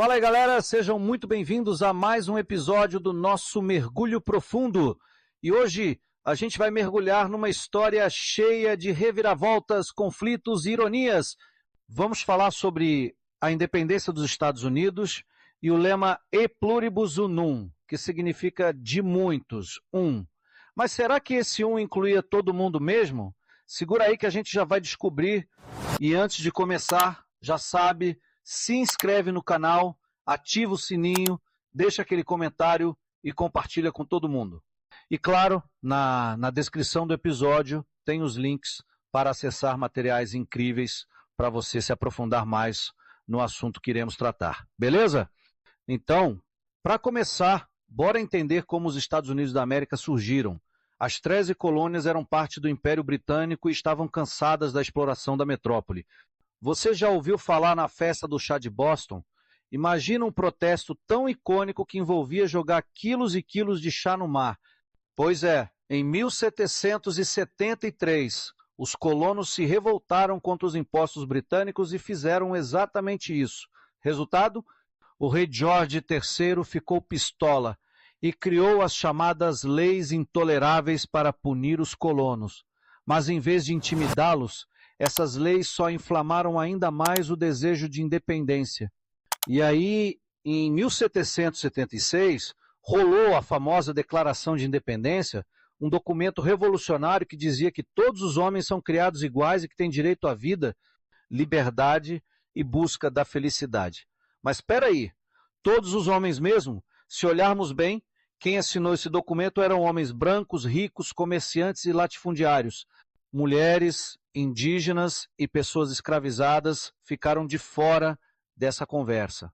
Fala aí, galera, sejam muito bem-vindos a mais um episódio do nosso Mergulho Profundo. E hoje a gente vai mergulhar numa história cheia de reviravoltas, conflitos e ironias. Vamos falar sobre a independência dos Estados Unidos e o lema E pluribus unum, que significa de muitos, um. Mas será que esse um incluía todo mundo mesmo? Segura aí que a gente já vai descobrir. E antes de começar, já sabe, se inscreve no canal, ativa o sininho, deixa aquele comentário e compartilha com todo mundo. E claro, na descrição do episódio tem os links para acessar materiais incríveis para você se aprofundar mais no assunto que iremos tratar. Beleza? Então, para começar, bora entender como os Estados Unidos da América surgiram. As 13 colônias eram parte do Império Britânico e estavam cansadas da exploração da metrópole. Você já ouviu falar na festa do chá de Boston? Imagina um protesto tão icônico que envolvia jogar quilos e quilos de chá no mar. Pois é, em 1773, os colonos se revoltaram contra os impostos britânicos e fizeram exatamente isso. Resultado? O rei George III ficou pistola e criou as chamadas leis intoleráveis para punir os colonos. Mas em vez de intimidá-los, essas leis só inflamaram ainda mais o desejo de independência. E aí, em 1776, rolou a famosa Declaração de Independência, um documento revolucionário que dizia que todos os homens são criados iguais e que têm direito à vida, liberdade e busca da felicidade. Mas espera aí, todos os homens mesmo? Se olharmos bem, quem assinou esse documento eram homens brancos, ricos, comerciantes e latifundiários. Mulheres, indígenas e pessoas escravizadas ficaram de fora dessa conversa.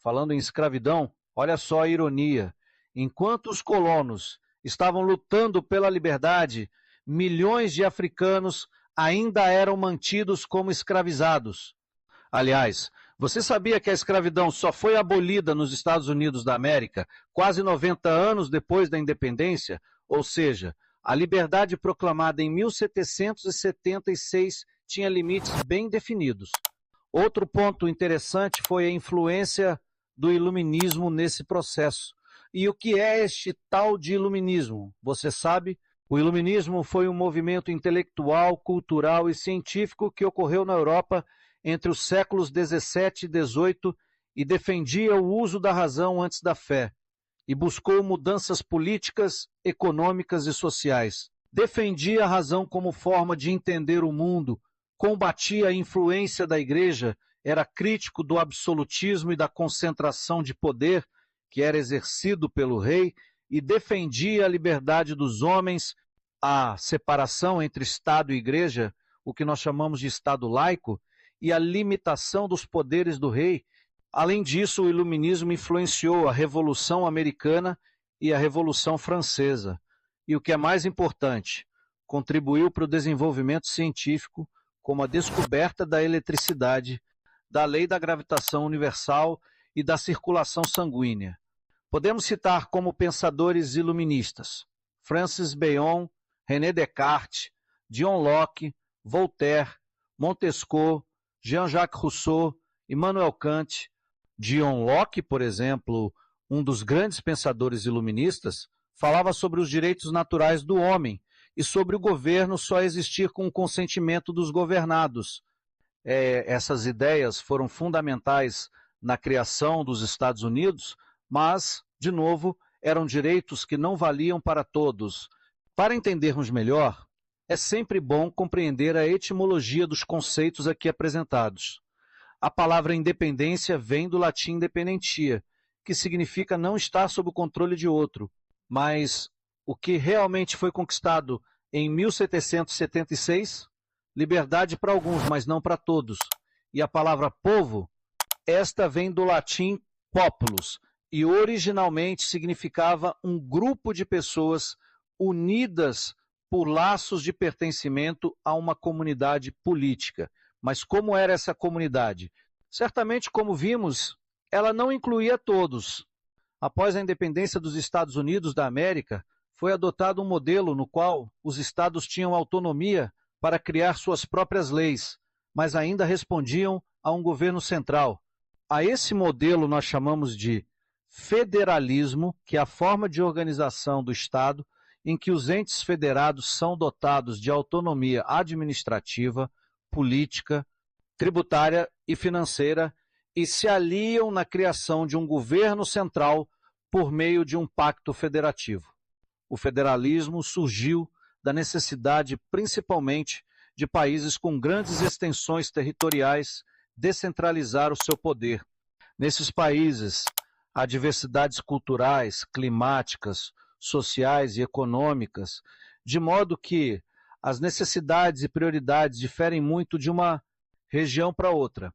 Falando em escravidão, olha só a ironia. Enquanto os colonos estavam lutando pela liberdade, milhões de africanos ainda eram mantidos como escravizados. Aliás, você sabia que a escravidão só foi abolida nos Estados Unidos da América quase 90 anos depois da independência? Ou seja, a liberdade proclamada em 1776 tinha limites bem definidos. Outro ponto interessante foi a influência do iluminismo nesse processo. E o que é este tal de iluminismo? Você sabe? O iluminismo foi um movimento intelectual, cultural e científico que ocorreu na Europa entre os séculos 17 e 18 e defendia o uso da razão antes da fé. E buscou mudanças políticas, econômicas e sociais. Defendia a razão como forma de entender o mundo, combatia a influência da igreja, era crítico do absolutismo e da concentração de poder que era exercido pelo rei e defendia a liberdade dos homens, a separação entre Estado e igreja, o que nós chamamos de Estado laico, e a limitação dos poderes do rei. Além disso, o iluminismo influenciou a Revolução Americana e a Revolução Francesa. E o que é mais importante, contribuiu para o desenvolvimento científico, como a descoberta da eletricidade, da lei da gravitação universal e da circulação sanguínea. Podemos citar como pensadores iluministas Francis Bacon, René Descartes, John Locke, Voltaire, Montesquieu, Jean-Jacques Rousseau, Immanuel Kant. John Locke, por exemplo, um dos grandes pensadores iluministas, falava sobre os direitos naturais do homem e sobre o governo só existir com o consentimento dos governados. Essas ideias foram fundamentais na criação dos Estados Unidos, mas, de novo, eram direitos que não valiam para todos. Para entendermos melhor, é sempre bom compreender a etimologia dos conceitos aqui apresentados. A palavra independência vem do latim independentia, que significa não estar sob o controle de outro. Mas o que realmente foi conquistado em 1776? Liberdade para alguns, mas não para todos. E a palavra povo, esta vem do latim populus, e originalmente significava um grupo de pessoas unidas por laços de pertencimento a uma comunidade política. Mas como era essa comunidade? Certamente, como vimos, ela não incluía todos. Após a independência dos Estados Unidos da América, foi adotado um modelo no qual os estados tinham autonomia para criar suas próprias leis, mas ainda respondiam a um governo central. A esse modelo nós chamamos de federalismo, que é a forma de organização do Estado em que os entes federados são dotados de autonomia administrativa, política, tributária e financeira e se aliam na criação de um governo central por meio de um pacto federativo. O federalismo surgiu da necessidade, principalmente, de países com grandes extensões territoriais descentralizar o seu poder. Nesses países, há diversidades culturais, climáticas, sociais e econômicas, de modo que as necessidades e prioridades diferem muito de uma região para outra.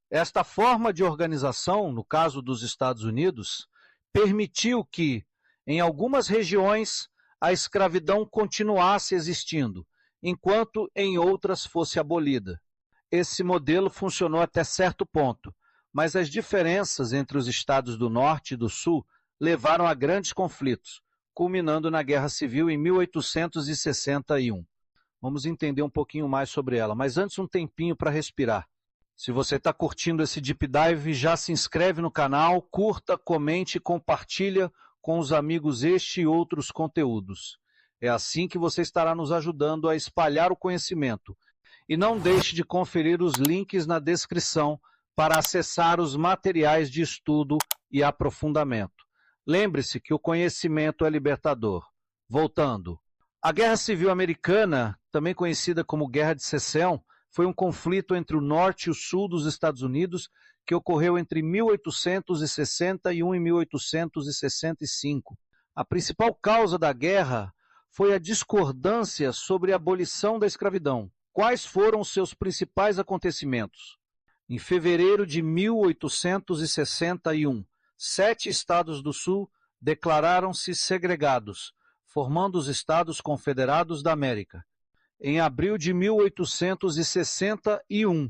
Esta forma de organização, no caso dos Estados Unidos, permitiu que, em algumas regiões, a escravidão continuasse existindo, enquanto em outras fosse abolida. Esse modelo funcionou até certo ponto, mas as diferenças entre os estados do Norte e do Sul levaram a grandes conflitos, culminando na Guerra Civil em 1861. Vamos entender um pouquinho mais sobre ela, mas antes um tempinho para respirar. Se você está curtindo esse Deep Dive, já se inscreve no canal, curta, comente e compartilha com os amigos este e outros conteúdos. É assim que você estará nos ajudando a espalhar o conhecimento. E não deixe de conferir os links na descrição para acessar os materiais de estudo e aprofundamento. Lembre-se que o conhecimento é libertador. Voltando. A Guerra Civil Americana, também conhecida como Guerra de Secessão, foi um conflito entre o norte e o sul dos Estados Unidos que ocorreu entre 1861 e 1865. A principal causa da guerra foi a discordância sobre a abolição da escravidão. Quais foram os seus principais acontecimentos? Em fevereiro de 1861, 7 estados do Sul declararam-se segregados, formando os Estados Confederados da América. Em abril de 1861,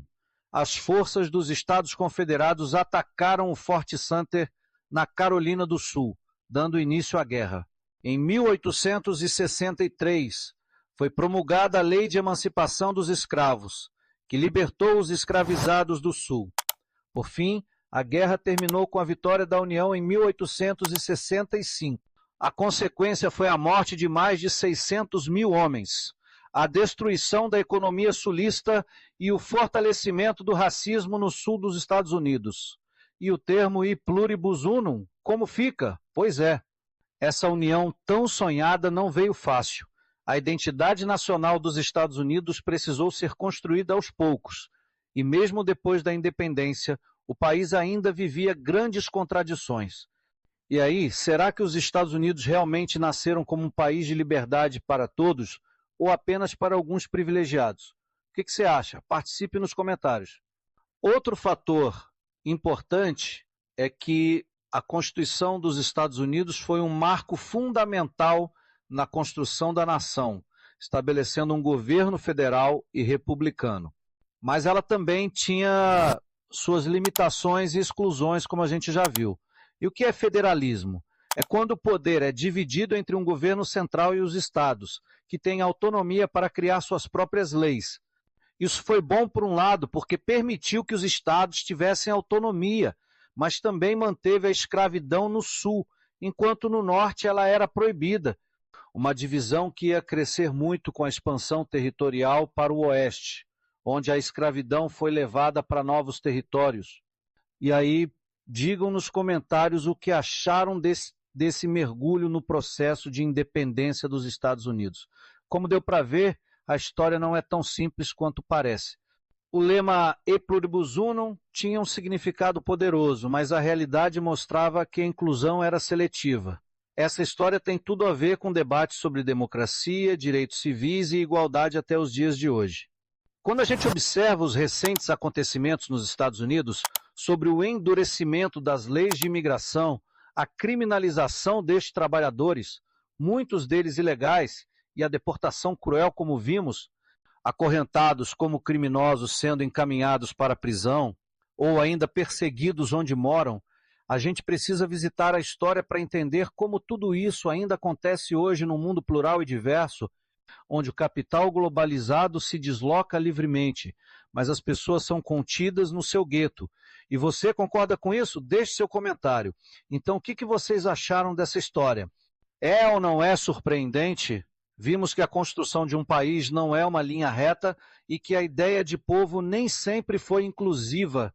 as forças dos Estados Confederados atacaram o Fort Sumter, na Carolina do Sul, dando início à guerra. Em 1863, foi promulgada a Lei de Emancipação dos Escravos, que libertou os escravizados do Sul. Por fim, a guerra terminou com a vitória da União em 1865. A consequência foi a morte de mais de 600 mil homens, a destruição da economia sulista e o fortalecimento do racismo no sul dos Estados Unidos. E o termo e pluribus unum, como fica? Pois é, essa união tão sonhada não veio fácil. A identidade nacional dos Estados Unidos precisou ser construída aos poucos, e mesmo depois da independência, o país ainda vivia grandes contradições. E aí, será que os Estados Unidos realmente nasceram como um país de liberdade para todos, ou apenas para alguns privilegiados? O que você acha? Participe nos comentários. Outro fator importante é que a Constituição dos Estados Unidos foi um marco fundamental na construção da nação, estabelecendo um governo federal e republicano. Mas ela também tinha suas limitações e exclusões, como a gente já viu. E o que é federalismo? É quando o poder é dividido entre um governo central e os estados, que têm autonomia para criar suas próprias leis. Isso foi bom por um lado, porque permitiu que os estados tivessem autonomia, mas também manteve a escravidão no sul, enquanto no norte ela era proibida. Uma divisão que ia crescer muito com a expansão territorial para o oeste, onde a escravidão foi levada para novos territórios. E aí, digam nos comentários o que acharam desse mergulho no processo de independência dos Estados Unidos. Como deu para ver, a história não é tão simples quanto parece. O lema E pluribus unum tinha um significado poderoso, mas a realidade mostrava que a inclusão era seletiva. Essa história tem tudo a ver com debates sobre democracia, direitos civis e igualdade até os dias de hoje. Quando a gente observa os recentes acontecimentos nos Estados Unidos sobre o endurecimento das leis de imigração, a criminalização destes trabalhadores, muitos deles ilegais, e a deportação cruel como vimos, acorrentados como criminosos sendo encaminhados para a prisão, ou ainda perseguidos onde moram, a gente precisa visitar a história para entender como tudo isso ainda acontece hoje num mundo plural e diverso, onde o capital globalizado se desloca livremente, mas as pessoas são contidas no seu gueto. E você concorda com isso? Deixe seu comentário. Então, o que vocês acharam dessa história? É ou não é surpreendente? Vimos que a construção de um país não é uma linha reta e que a ideia de povo nem sempre foi inclusiva.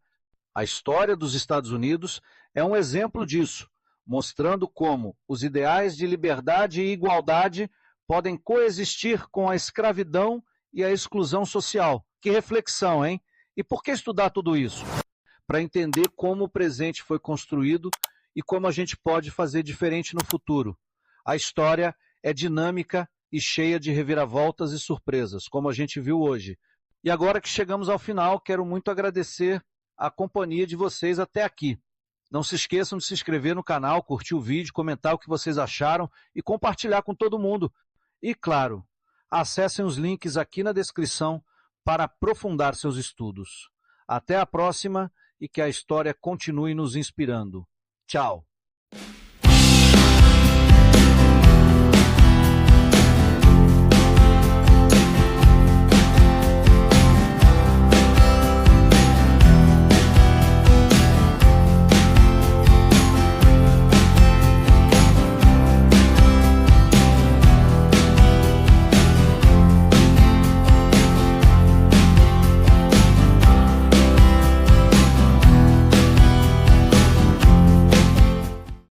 A história dos Estados Unidos é um exemplo disso, mostrando como os ideais de liberdade e igualdade podem coexistir com a escravidão e a exclusão social. Que reflexão, hein? E por que estudar tudo isso? Para entender como o presente foi construído e como a gente pode fazer diferente no futuro. A história é dinâmica e cheia de reviravoltas e surpresas, como a gente viu hoje. E agora que chegamos ao final, quero muito agradecer a companhia de vocês até aqui. Não se esqueçam de se inscrever no canal, curtir o vídeo, comentar o que vocês acharam e compartilhar com todo mundo. E, claro, acessem os links aqui na descrição para aprofundar seus estudos. Até a próxima e que a história continue nos inspirando. Tchau!